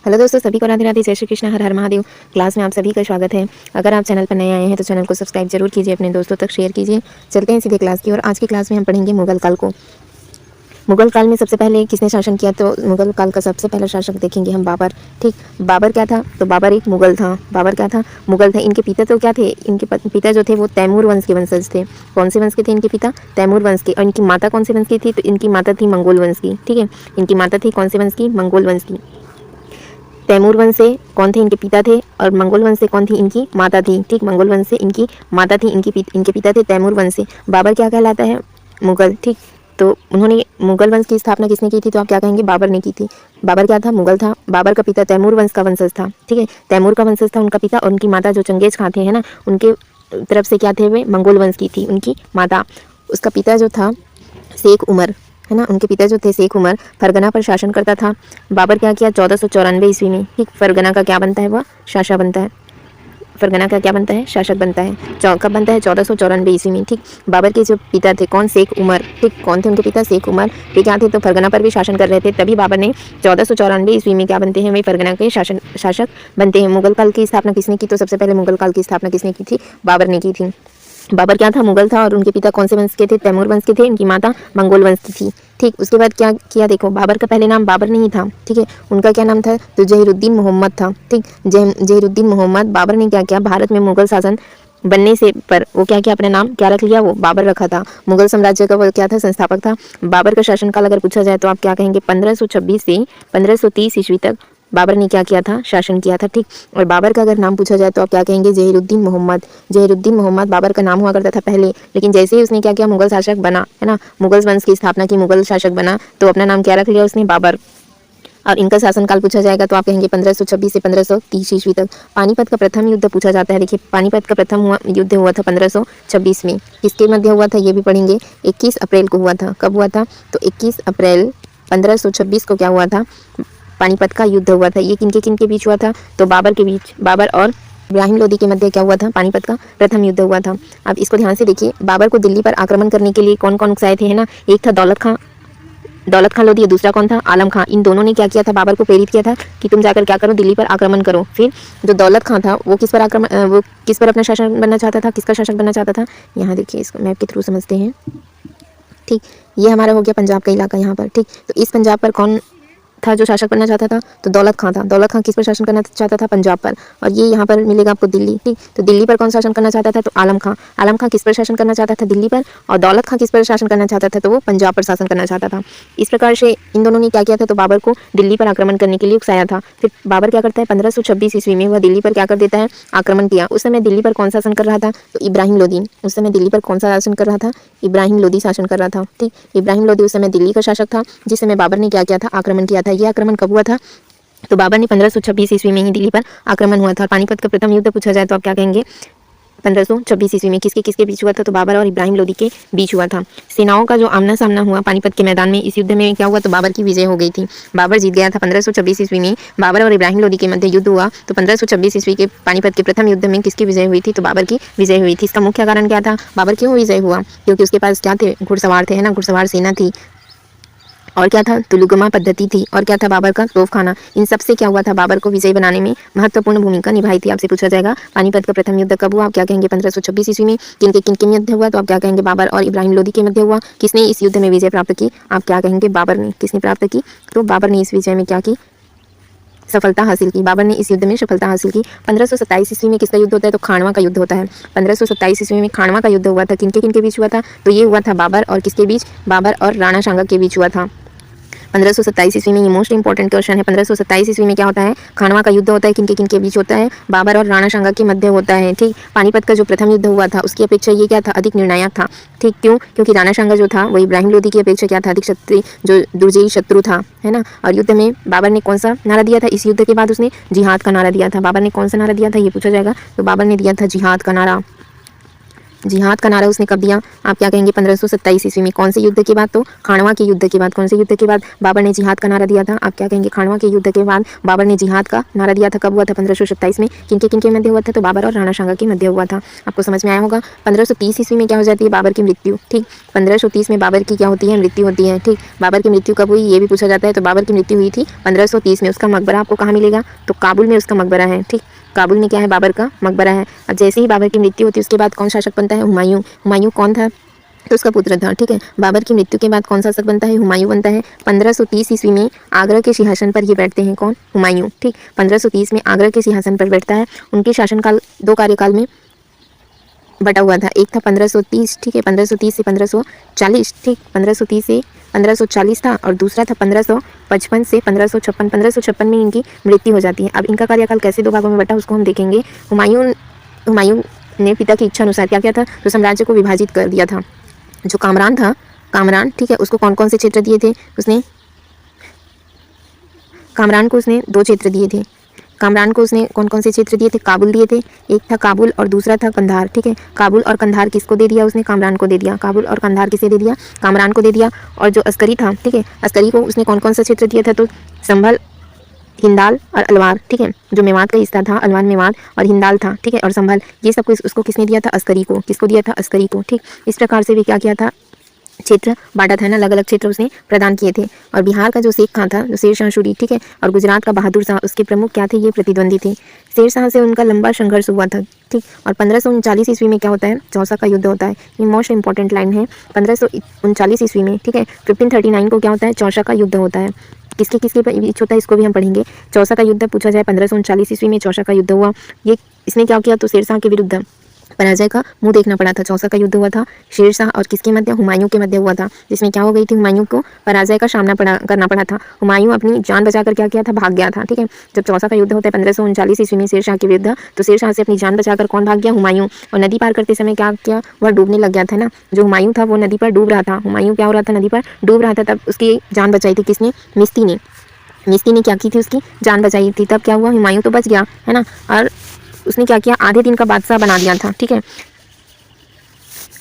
Hello दोस्तों, सभी को राधे राधे, जय श्री कृष्ण, हर हर महादेव। क्लास में आप सभी का स्वागत है। अगर आप चैनल पर नए आए हैं तो चैनल को सब्सक्राइब जरूर कीजिए, अपने दोस्तों तक शेयर कीजिए। चलते हैं सीधे क्लास की ओर। आज की क्लास में हम पढ़ेंगे मुगल काल को। मुगल काल में सबसे पहले किसने शासन किया, तो मुगल काल का सबसे पहला शासक देखेंगे हम बाबर। ठीक, बाबर क्या था, तो बाबर एक मुगल था। बाबर क्या था, मुगल था। इनके पिता तो क्या थे, इनके पिता जो थे वो तैमूर वंश के वंशज थे। कौन से वंश के थे इनके पिता, तैमूर वंश के। और इनकी माता कौन से वंश की थी, तो इनकी माता थी मंगोल वंश की। ठीक है, इनकी माता थी कौन से वंश की, मंगोल वंश की। तैमूर वंश से कौन थे, इनके पिता थे, और मंगोल वंश से कौन थी, इनकी माता थी। ठीक, मंगोल वंश से इनकी माता थी, इनके पिता थे तैमूर वंश से। बाबर क्या कहलाता है, मुगल। ठीक, तो उन्होंने मुगल वंश की स्थापना किसने की थी, तो आप क्या कहेंगे, बाबर ने की थी। बाबर क्या था, मुगल था। बाबर का पिता तैमूर वंश का वंशज था। ठीक है, तैमूर का वंशज था उनका पिता, और उनकी माता जो चंगेज खां थे, है ना, उनके तरफ से क्या थे, वे मंगोल वंश की थी उनकी माता। उसका पिता जो था शेख उमर, है ना, उनके पिता जो थे शेख उमर, फरगना पर शासन करता था। बाबर क्या किया, 1494 ईस्वी में। ठीक, फरगना का क्या बनता है, वह शासक बनता है। फरगना का क्या बनता है, शासक बनता है। कब बनता है, 1494 ईस्वी में। ठीक, बाबर के जो पिता थे कौन, शेख उमर। ठीक, कौन थे उनके पिता, शेख उमर। वे क्या थे, तो फरगना पर भी शासन कर रहे थे। तभी बाबर ने 1494 ईस्वी में क्या बनते हैं, वे फरगना के शासक बनते हैं। मुगल काल की स्थापना किसने की, तो सबसे पहले मुगल काल की स्थापना किसने की थी, बाबर ने की थी। बाबर क्या था, मुगल था, और उनके पिता कौन से वंश के थे, तैमूर वंश के थे। इनकी माता मंगोल वंश की थी। ठीक, उसके बाद क्या किया, देखो, बाबर का पहले नाम बाबर नहीं था। ठीक है, उनका क्या नाम था, तो जहीरुद्दीन मोहम्मद था। ठीक, जहीरुद्दीन मोहम्मद। बाबर ने क्या किया, भारत में मुगल शासन बनने से पर वो क्या किया, अपना नाम क्या रख लिया, वो बाबर रखा था। मुगल साम्राज्य का वो क्या था, संस्थापक था। बाबर का शासनकाल अगर पूछा जाए तो आप क्या कहेंगे, 1526 से 1530 ईस्वी तक बाबर ने क्या किया था, शासन किया था। ठीक, और बाबर का अगर नाम पूछा जाए तो आप क्या कहेंगे, जहीरुद्दीन मोहम्मद। जहीरुद्दीन मोहम्मद बाबर का नाम हुआ करता था पहले, लेकिन जैसे ही उसने क्या किया, मुगल शासक बना, है ना, मुगल वंश की स्थापना की, मुगल शासक बना, तो अपना नाम क्या रख लिया उसने, बाबर। और इनका शासनकाल पूछा जाएगा तो आप कहेंगे 1526 से 1530 ईस्वी तक। पानीपत का प्रथम युद्ध पूछा जाता है। देखिए, पानीपत का प्रथम युद्ध हुआ था 1526 में। किसके मध्य हुआ था, ये भी पढ़ेंगे। 21 अप्रैल को हुआ था। कब हुआ था, तो 21 अप्रैल 1526 को क्या हुआ था, पानीपत का युद्ध हुआ था। ये किनके बीच हुआ था, तो बाबर के बीच, बाबर और इब्राहिम लोदी के मध्य क्या हुआ था, पानीपत का प्रथम युद्ध हुआ था। अब इसको ध्यान से देखिए, बाबर को दिल्ली पर आक्रमण करने के लिए कौन कौन उकसाए थे, है ना, एक था दौलत खान लोधी, दूसरा कौन था, आलम खां। इन दोनों ने क्या किया था, बाबर को प्रेरित किया था कि तुम जाकर क्या करो, दिल्ली पर आक्रमण करो। फिर जो दौलत खां था वो किस पर अपना शासन बनना चाहता था, किसका शासक बनना चाहता था, यहाँ देखिए, इसको मैप के थ्रू समझते हैं। ठीक, ये हमारा हो गया पंजाब का इलाका यहाँ पर। ठीक, तो इस पंजाब पर कौन था जो शासक बनना चाहता था, तो दौलत खां था। दौलत खां किस पर शासन करना चाहता था, पंजाब पर। और ये यहाँ पर मिलेगा आपको दिल्ली। ठीक, तो दिल्ली पर कौन शासन करना चाहता था, तो आलम खां। आलम खां किस पर शासन करना चाहता था, दिल्ली पर। और दौलत खां किस पर शासन करना चाहता था, तो वो पंजाब पर शासन करना चाहता था। इस प्रकार से इन दोनों ने क्या किया था, तो बाबर को दिल्ली पर आक्रमण करने के लिए उकसाया था। फिर बाबर क्या करता है, 1526 ईस्वी में वह दिल्ली पर क्या कर देता है, आक्रमण किया। उस समय दिल्ली पर कौन शासन कर रहा था, तो इब्राहिम लोदी। उस समय दिल्ली पर कौन सा शासन कर रहा था, इब्राहिम लोदी शासन कर रहा था। ठीक, इब्राहिम लोदी उस समय दिल्ली का शासक था, जिस समय बाबर ने क्या किया था, आक्रमण किया था। यह आक्रमण कब हुआ था, तो बाबर ने 1526 ईस्वी में ही दिल्ली पर आक्रमण हुआ था। पानीपत का प्रथम युद्ध पूछा जाए तो आप क्या कहेंगे, 1526 ईस्वी में किसके बीच हुआ था, तो बाबर और इब्राहिम लोदी के बीच हुआ था। सेनाओं का जो आमना सामना हुआ पानीपत के मैदान में, इस युद्ध में क्या हुआ, तो बाबर की विजय हो गई थी। बाबर जीत गया था। 1526 ईस्वी में बाबर और इब्राहिम लोदी के मध्य युद्ध हुआ। तो 1526 ईस्वी के पानीपत के प्रथम युद्ध में किसकी विजय हुई थी, तो बाबर की विजय हुई थी। इसका मुख्य कारण क्या था, बाबर क्यों विजय हुआ, क्योंकि उसके पास क्या थे, घुड़सवार थे, है ना, घुड़सवार सेना थी। और क्या था, तुलुगमा पद्धति थी। और क्या था, बाबर का तोपखाना। इन सब से क्या हुआ था, बाबर को विजय बनाने में महत्वपूर्ण भूमिका निभाई थी। आपसे पूछा जाएगा पानीपत का प्रथम युद्ध कब हुआ, आप क्या कहेंगे, 1526 ईस्वी में। किनके मध्य हुआ, तो आप क्या कहेंगे, बाबर और इब्राहिम लोदी के मध्य हुआ। किसने इस युद्ध में विजय प्राप्त की, आप क्या कहेंगे, बाबर ने। किसने प्राप्त की, तो बाबर ने इस विजय में क्या की, सफलता हासिल की। बाबर ने इस युद्ध में सफलता हासिल की। 1527 ईस्वी में किसका युद्ध होता है, तो खानवा का युद्ध होता है। 1527 ईस्वी में खानवा का युद्ध हुआ था। किनके बीच हुआ था, तो ये हुआ था बाबर और किसके बीच, बाबर और राणा सांगा के बीच हुआ था। 1527 ईस्वी में, ये मोस्ट इंपॉर्टेंट क्वेश्चन है। 1527 ईस्वी में क्या होता है, खानवा का युद्ध होता है। किनके बीच होता है, बाबर और राणा सांगा के मध्य होता है। ठीक, पानीपत का जो प्रथम युद्ध हुआ था उसकी अपेक्षा ये क्या था, अधिक निर्णायक था। ठीक, क्यों, क्योंकि राणा सांगा जो था वो इब्राहिम लोदी की अपेक्षा क्या था, अधिक शक्ति जो दुर्जयी शत्रु था, है ना। और युद्ध में बाबर ने कौन सा नारा दिया था, इस युद्ध के बाद उसने जिहाद का नारा दिया था। बाबर ने कौन सा नारा दिया था, ये पूछा जाएगा, तो बाबर ने दिया था जिहाद का नारा। जिहाद का नारा उसने कब दिया? आप क्या कहेंगे? 1527 ईस्वी में। कौन से युद्ध के बाद? तो खानवा के युद्ध के बाद। कौन से युद्ध के बाद बाबर ने जिहाद का नारा दिया था? आप क्या कहेंगे? खानवा के युद्ध के बाद बाबर ने जिहाद का नारा दिया था। कब हुआ था? 1527 में। किनके किनके मध्य हुआ था? तो बाबर और राणा सांगा के मध्य हुआ था। आपको समझ में आया होगा। 1530 ईस्वी में क्या हो जाती है? बाबर की मृत्यु। ठीक, 1530 में बाबर की क्या होती है? मृत्यु होती है। ठीक, बाबर की मृत्यु कब हुई ये भी पूछा जाता है। तो बाबर की मृत्यु हुई थी 1530 में। उसका मकबरा आपको कहाँ मिलेगा? तो काबुल में उसका मकबरा है। ठीक, काबुल में क्या है? बाबर का मकबरा है। अब जैसे ही बाबर की मृत्यु होती है उसके बाद कौन शासक बनता है? हुमायूं। हुमायूं कौन था? तो उसका पुत्र था। ठीक है, बाबर की मृत्यु के बाद कौन शासक बनता है? हुमायूं बनता है। 1530 ईस्वी में आगरा के सिंहासन पर ये बैठते हैं। कौन? हुमायूं। ठीक, 1530 में आगरा के सिंहासन पर बैठता है। उनके शासनकाल 2 कार्यकाल में बटा हुआ था। एक था 1530, ठीक है, 1530 से 1540, ठीक, 1530 से 1540 था, और दूसरा था 1555 से 1556। 1556 में इनकी मृत्यु हो जाती है। अब इनका कार्यकाल कैसे 2 भागों में बटा उसको हम देखेंगे। हुमायूं ने पिता की इच्छा अनुसार क्या किया था? तो साम्राज्य को विभाजित कर दिया था। जो कामरान था, कामरान, ठीक है, उसको कौन कौन से क्षेत्र दिए थे? कामरान को उसने 2 क्षेत्र दिए थे। कामरान को उसने कौन कौन से क्षेत्र दिए थे? काबुल दिए थे। एक था काबुल और दूसरा था कंधार। ठीक है, काबुल और कंधार किसको दे दिया उसने? कामरान को दे दिया। काबुल और कंधार किसे दे दिया? कामरान को दे दिया। और जो अस्करी था, ठीक है, अस्करी को उसने कौन कौन सा क्षेत्र दिया था? तो संभल, हिंदाल और अलवार। ठीक है, जो मेवात का हिस्सा था, अलवार मेवात और हिंदाल था। ठीक है, और संभल, ये सब कुछ उसको किसने दिया था? अस्करी को। किसको दिया था? अस्करी को। ठीक, इस प्रकार से भी क्या किया था? क्षेत्र बांटा था ना, अलग अलग क्षेत्र उसने प्रदान किए थे। और बिहार का जो शेख खां था, जो शेर शाह सूरी, ठीक है, और गुजरात का बहादुर शाह, उसके प्रमुख क्या थे? ये प्रतिद्वंदी थे। शेर शाह से उनका लंबा संघर्ष हुआ था। ठीक, और 1539 ईस्वी में क्या होता है? चौसा का युद्ध होता है। ये मोस्ट इंपॉर्टेंट लाइन है। 1539 ईस्वी में, ठीक है, 1539 को क्या होता है? चौसा का युद्ध होता है। किसके किसके बीच होता है इसको भी हम पढ़ेंगे। चौसा का युद्ध पूछा जाए, 1539 ईस्वी में चौसा का युद्ध हुआ। ये इसने क्या किया? तो शेर शाह के विरुद्ध पराजय का मुंह देखना पड़ा था। चौसा का युद्ध हुआ था शेर शाह और किसके मध्य? हुमायूं के मध्य हुआ था, जिसमें क्या हो गई थी? हुमायूं को पराजय का सामना करना पड़ा था। हुमायूं अपनी जान बचाकर क्या किया था? भाग गया था। ठीक है, जब चौसा का युद्ध होता है 1539 ईस्वी में शेर शाह के विरुद्ध, तो शेर शाह से अपनी जान बचाकर कौन भाग गया? हुमायूं। और नदी पार करते समय क्या किया? वह डूबने लग गया था ना। जो हुमायूं था वो नदी पर डूब रहा था। हुमायूं क्या हो रहा था? नदी पर डूब रहा था। तब उसकी जान बचाई थी किसने? मिस्ती ने। मिस्ती ने क्या की थी? उसकी जान बचाई थी। तब क्या हुआ? हुमायूं तो बच गया है ना, और उसने क्या किया? आधे दिन का बादशाह बना दिया था। ठीक है,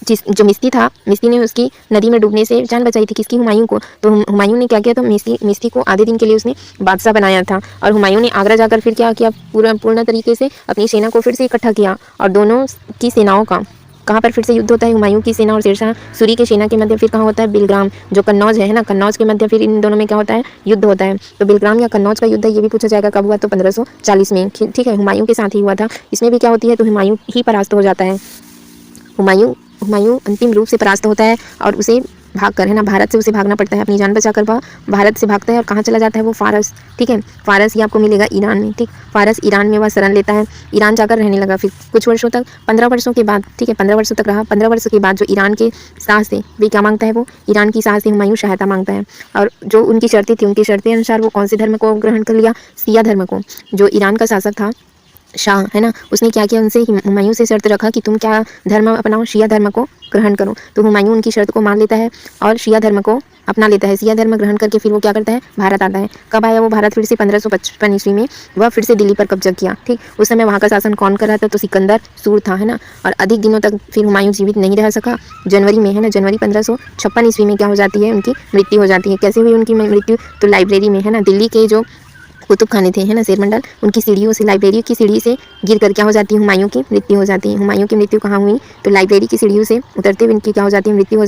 जो मिस्ती था, मिस्ती ने उसकी नदी में डूबने से जान बचाई थी। किसकी? हुमायूं को। तो हुमायूं ने क्या किया? तो मिस्ती को आधे दिन के लिए उसने बादशाह बनाया था। और हुमायूं ने आगरा जाकर फिर क्या किया? पूर्ण तरीके से अपनी सेना को फिर से इकट्ठा किया, और दोनों की सेनाओं का कहाँ पर फिर से युद्ध होता है? हुमायूं की सेना और शेर शाह सूरी की सेना के मध्य फिर कहाँ होता है? बिलग्राम, जो कन्नौज है ना, कन्नौज के मध्य फिर इन दोनों में क्या होता है? युद्ध होता है। तो बिलग्राम या कन्नौज का युद्ध है, ये भी पूछा जाएगा। कब हुआ? तो 1540 में। ठीक है, हुमायूं के साथ ही हुआ था। इसमें भी क्या होती है? तो हुमायूं ही परास्त हो जाता है। हुमायूं अंतिम रूप से परास्त होता है, और उसे भागकर, है ना, भारत से उसे भागना पड़ता है। अपनी जान बचाकर वह भारत से भागता है, और कहाँ चला जाता है? वो फारस। ठीक है, फारस ये आपको मिलेगा ईरान में। ठीक, फारस, ईरान में वह शरण लेता है। ईरान जाकर रहने लगा फिर कुछ वर्षों तक, 15 वर्षों के बाद। ठीक है, 15 वर्षों तक रहा। 15 वर्षों के बाद जो ईरान के शाह से वे क्या मांगता है? वो ईरान की शाह से हुमायूं सहायता मांगता है। और जो उनकी शर्तें थी, उनकी शर्तें अनुसार वो कौन से धर्म को ग्रहण कर लिया? सिया धर्म को। जो ईरान का शासक था, शाह, है ना, उसने क्या किया? उनसे, हुमायूं से शर्त रखा कि तुम क्या धर्म अपनाओ? शिया धर्म को ग्रहण करो। तो हुमायूं उनकी शर्त को मान लेता है और शिया धर्म को अपना लेता है। शिया धर्म ग्रहण करके फिर वो क्या करता है? भारत आता है। कब आया वो भारत? फिर से 1555 ईस्वी में वह फिर से दिल्ली पर कब्जा किया। ठीक, उस समय वहाँ का शासन कौन कर रहा था? तो सिकंदर सूर था, है ना। और अधिक दिनों तक फिर हुमायूं जीवित नहीं रह सका। जनवरी में, है ना, जनवरी 1556 ईस्वी में क्या हो जाती है? उनकी मृत्यु हो जाती है। कैसे हुई उनकी मृत्यु? तो लाइब्रेरी में, है ना, दिल्ली के जो कुतुब खाने थे, है ना, शेरमंडल, उनकी सीढ़ियों से, लाइब्रेरी की सीढ़ी से गिर कर क्या हो जाती है? हुमायूं की मृत्यु हो जाती है। हुमायूं की मृत्यु कहाँ हुई? तो लाइब्रेरी की सीढ़ियों से उतरते हुए इनकी क्या हो जाती है? मृत्यु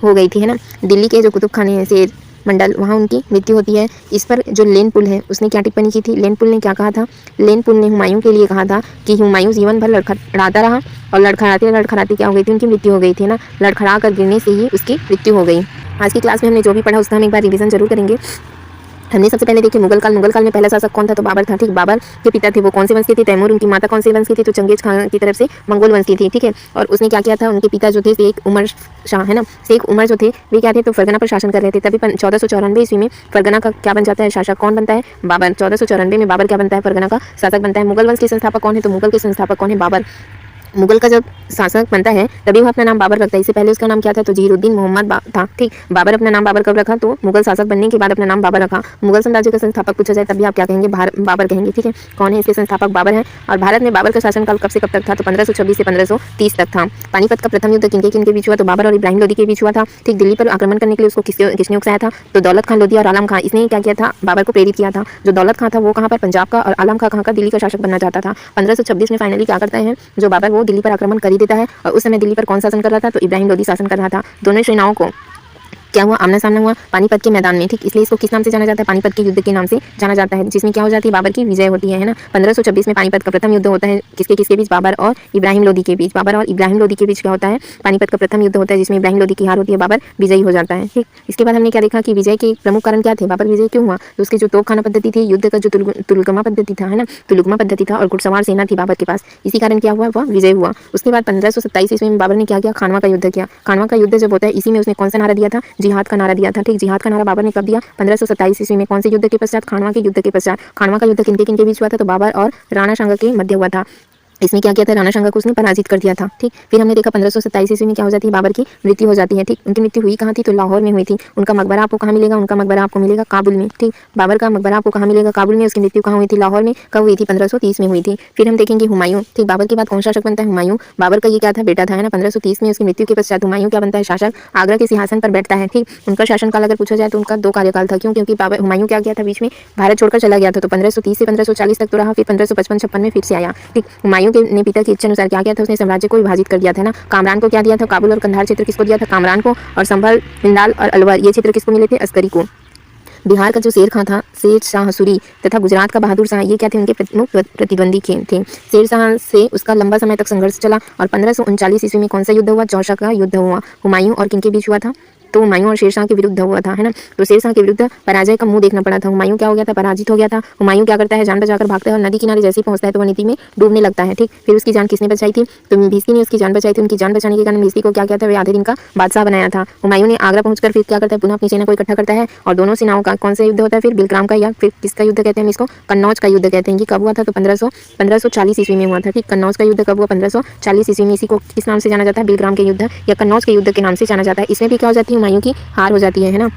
हो गई थी, है ना। दिल्ली के जो कुतुब खाने हैं, शेर मंडल, वहाँ उनकी मृत्यु होती है। इस पर जो लेन पुल है, उसने क्या टिप्पणी की थी? लेन पुल ने क्या कहा था? लेन पुल ने हुमायूं के लिए कहा था कि हुमायूं जीवन भर लड़खड़ाता रहा, और लड़खड़ाते क्या हो गई थी? उनकी मृत्यु हो गई थी ना। लड़खड़ा कर गिरने से ही उसकी मृत्यु हो गई। आज की क्लास में हमने जो भी पढ़ा उसका हम एक बार रिविजन जरूर करेंगे। हमने सबसे पहले देखिए मुगल काल में पहला शासक कौन था? तो बाबर था। ठीक, बाबर के पिता थे वो कौन से वंश के थे? तैमूर। उनकी माता कौन से वंश की थी? तो चंगेज खान की तरफ से मंगोल वंश की थी। ठीक है, और उसने क्या किया था? उनके पिता जो थे शेख उमर शाह, है ना, शेख उमर जो थे वे क्या थे? तो फरगना पर शासन कर रहे थे। तभी 1494 ईस्वी में फरगना का क्या बन जाता है? शासक कौन बनता है? बाबर। 1494 में बाबर क्या बनता है? फरगना का शासक बनता है। मुगल वंश के संस्थापक कौन है? तो मुगल के संस्थापक कौन है? बाबर। मुगल का जब शासक बनता है तभी वो अपना नाम बाबर रखता है। इससे पहले उसका नाम क्या था? तो जहीरुद्दीन मोहम्मद था। ठीक, बाबर अपना नाम बाबर कब रखा? तो मुगल शासक बनने के बाद अपना नाम बाबर रखा। मुगल साम्राज्य का संस्थापक पूछा जाए तभी आप क्या कहेंगे? बाबर कहेंगे। ठीक है, कौन है इसके संस्थापक? बाबर है। और भारत में बाबर का शासनकाल कब से कब तक था? तो 1526 से 1530 तक था। पानीपत का प्रथम युद्ध किनके किनके बीच हुआ? तो बाबर और इब्राहिम लोदी के बीच हुआ था। ठीक, दिल्ली पर आक्रमण करने के लिए उसको किसने उकसाया था? तो दौलत खान लोधी और आलम खां, इसने क्या किया था? बाबर को प्रेरित किया था। जो दौलत खां था वो कहाँ पर? पंजाब का, और आलम खां कहाँ का? दिल्ली का शासक बनना चाहता था। 1526 में फाइनली क्या करता है जो बाबर, वो दिल्ली पर आक्रमण कर ही देता है। और उस समय दिल्ली पर कौन शासन कर रहा था? तो इब्राहिम लोदी शासन कर रहा था। दोनों सेनाओं को क्या हुआ? आमना सामना हुआ पानीपत के मैदान में। ठीक, इसलिए इसको किस नाम से जाना जाता है? पानीपत के युद्ध के नाम से जाना जाता है, जिसमें क्या हो जाती है? बाबर की विजय होती है ना। 1526 में पानीपत का प्रथम युद्ध होता है। किसके किसके बीच? बाबर और इब्राहिम लोदी के बीच। बाबर और इब्राहिम लोदी के बीच क्या होता है? पानीपत का प्रथम युद्ध होता है, जिसमें इब्राहिम लोदी की हार होती है, बाबर विजयी हो जाता है। ठीक, इसके बाद हमने क्या देखा कि विजय के प्रमुख कारण क्या थे? बाबर विजय क्यों हुआ? तो उसकी जो तोपखाना पद्धति थी, युद्ध का जो तुलगमा पद्धति था, है ना, तुलगमा पद्धति था, और घुड़सवार सेना थी बाबर के पास, इसी कारण क्या हुआ? वह विजय हुआ। उसके बाद 1527 ईस्वी में बाबर ने क्या किया? खानवा का युद्ध किया। खानवा का युद्ध जब होता है, इसी में उसने कौन सा नारा दिया था? जिहाद का नारा दिया था। ठीक, जिहाद का नारा बाबर ने कब दिया? 1527 ईस्वी में। कौन से युद्ध के पश्चात? खानवा के युद्ध के पश्चात। खानवा का युद्ध किनके किनके बीच हुआ था? तो बाबर और राणा सांगा के मध्य हुआ था। इसमें क्या किया था? राणा सांगा को उसने पराजित कर दिया था। ठीक, फिर हमने देखा 1527 ईस्वी में क्या हो जाती है? बाबर की मृत्यु हो जाती है। ठीक, उनकी मृत्यु हुई कहाँ थी? तो लाहौर में हुई थी। उनका मकबरा आपको कहाँ मिलेगा? उनका मकबरा आपको मिलेगा काबुल में। ठीक, बाबर का मकबरा आपको कहाँ मिलेगा? काबुल में। उसकी मृत्यु कहाँ हुई थी? लाहौर में। कब हुई थी? 1530 में हुई थी। फिर हम देखेंगे हुमायूं। ठीक, बाबर के बाद कौन शासक बनता है? हुमायूं। बाबर का ये क्या था? बेटा था, है ना। 1530 में उसकी मृत्यु के पश्चात हुमायूं क्या बनता है? शासक, आगरा के सिंहासन पर बैठता है। ठीक, उनका शासनकाल अगर पूछा जाए तो उनका 2 कार्यकाल था। क्यों? क्योंकि बाबर हुमायूं क्या किया था? बीच में भारत छोड़कर चला गया था। तो 1530 से 1540 तक तो रहा, फिर 1555-56 में फिर से आया। ठीक, हुमायूं के ने पिता की इच्छा अनुसार क्या किया था? उसने साम्राज्य को विभाजित कर दिया था ना। कामरान को क्या दिया था? काबुल और कंधार क्षेत्र किसको दिया था? कामरान को। और संभल, हिंदाल और अलवर ये क्षेत्र किसको मिले थे? अस्करी को। बिहार का जो शेर खां था, शेर शाह सूरी, तथा गुजरात का बहादुर शाह, ये क्या थे? उनके प्रमुख प्रतिद्वंदी थे। शेर शाह से उसका लंबा समय तक संघर्ष चला। और 1539 ईस्वी में कौन सा युद्ध हुआ? चौसा का युद्ध हुआ। हुमायूं और किनके बीच हुआ था? तो हुमायूं और शेरशाह के विरुद्ध हुआ था, है ना। तो शेरशाह के विरुद्ध पराजय का मुंह देखना पड़ा था। हुमायूं क्या हो गया था? पराजित हो गया था। हुमायूं क्या करता है? जान बचाकर भागता है, और नदी किनारे जैसे ही पहुंचता है तो वह नदी में डूबने लगता है। ठीक, फिर उसकी जान किसने बचाई थी? तो भीष्मी ने उसकी जान बचाई थी। उनकी जान बचाने के कारण भीष्मी को क्या किया था? वे आधे दिन का बादशाह बनाया था। हुमायूं ने आगरा पहुंचकर फिर क्या करता है? पुनः अपनी सेना को इकट्ठा करता है, और दोनों सेनाओं का कौन सा युद्ध होता है? फिर बिलग्राम का, या फिर किसका युद्ध कहते हैं? इसको कन्नौज का युद्ध कहते हैं। कि कब हुआ था? तो 1540 ईस्वी में हुआ था। ठीक, कन्नौज का युद्ध कब हुआ? 1540 ईस्वी में। इसी को किस नाम से जाना जाता है? बिलग्राम के युद्ध या कन्नौज के युद्ध के नाम से जाना जाता है। इसमें भी क्या हो जाती है? हुमायूं की हार हो जाती है ना।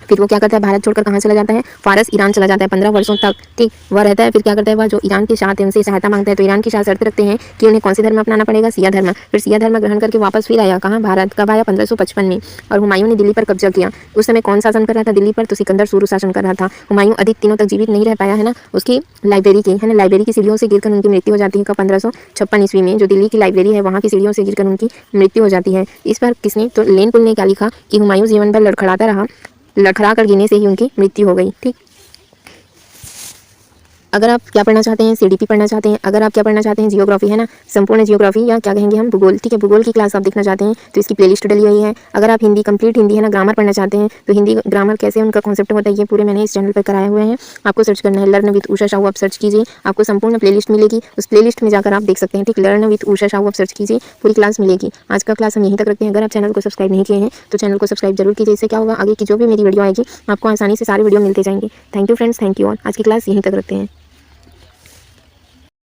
फिर वो क्या करता है? भारत छोड़कर कहाँ चला जाता है? फारस, ईरान चला जाता है 15 वर्षों तक। ठीक, वह रहता है। फिर क्या करता है? वह जो ईरान के शाह थे उनसे सहायता मांगता है। तो ईरान की शाह शर्त रखते हैं कि उन्हें कौन से धर्म अपनाना पड़ेगा? सिया धर्म। फिर सिया धर्म ग्रहण करके वापस फिर आया कहाँ? भारत। कब आया? 1555 में। और हुमायूं ने दिल्ली पर कब्जा किया। उस समय कौन शासन कर रहा था दिल्ली पर? तो सिकंदर सूरी शासन कर रहा था। हुमायूं अधिक दिनों तक जीवित नहीं रह पाया, है ना। उसकी लाइब्रेरी की, है ना, लाइब्रेरी की सीढ़ियों से गिरकर उनकी मृत्यु हो जाती है। कब? 1556 ईस्वी में। जो दिल्ली की लाइब्रेरी है वहाँ की सीढ़ियों से गिरकर उनकी मृत्यु हो जाती है। इस पर किसने? तो लेन पुल ने क्या लिखा कि हुमायूं जीवन भर लड़खड़ाता रहा, लड़खड़ा कर गिरने से ही उनकी मृत्यु हो गई। ठीक, अगर आप क्या पढ़ना चाहते हैं? सीडीपी पढ़ना चाहते हैं। अगर आप क्या पढ़ना चाहते हैं? जियोग्राफी, है ना, संपूर्ण जियोग्राफी, या क्या कहेंगे हम? भूगोल। ठीक है, भूगोल की क्लास आप देखना चाहते हैं तो इसकी प्लेलिस्ट डली हुई है। अगर आप हिंदी, कंप्लीट हिंदी, है ना, ग्रामर पढ़ना चाहते हैं तो हिंदी ग्रामर कैसे उनका कॉन्सेप्ट होता है ये पूरे मैंने इस चैनल पर कराए हुए हैं। आपको सर्च करना है लर्न विद उषा साहू, आप सर्च कीजिए, आपको संपूर्ण प्लेलिस्ट मिलेगी। उस प्लेलिस्ट में जाकर आप देख सकते हैं। ठीक, लर्न विद उषा साहू आप सर्च कीजिए, पूरी क्लास मिलेगी। आज का क्लास हम यहीं तक रखते हैं। अगर आप चैनल को सब्सक्राइब नहीं किए हैं तो चैनल को सब्सक्राइब जरूर कीजिए। इससे क्या होगा? आगे की जो भी मेरी वीडियो आएगी आपको आसानी से सारी वीडियो मिलते जाएंगे। Thank you friends, thank you all. आज की क्लास यहीं तक रखते हैं।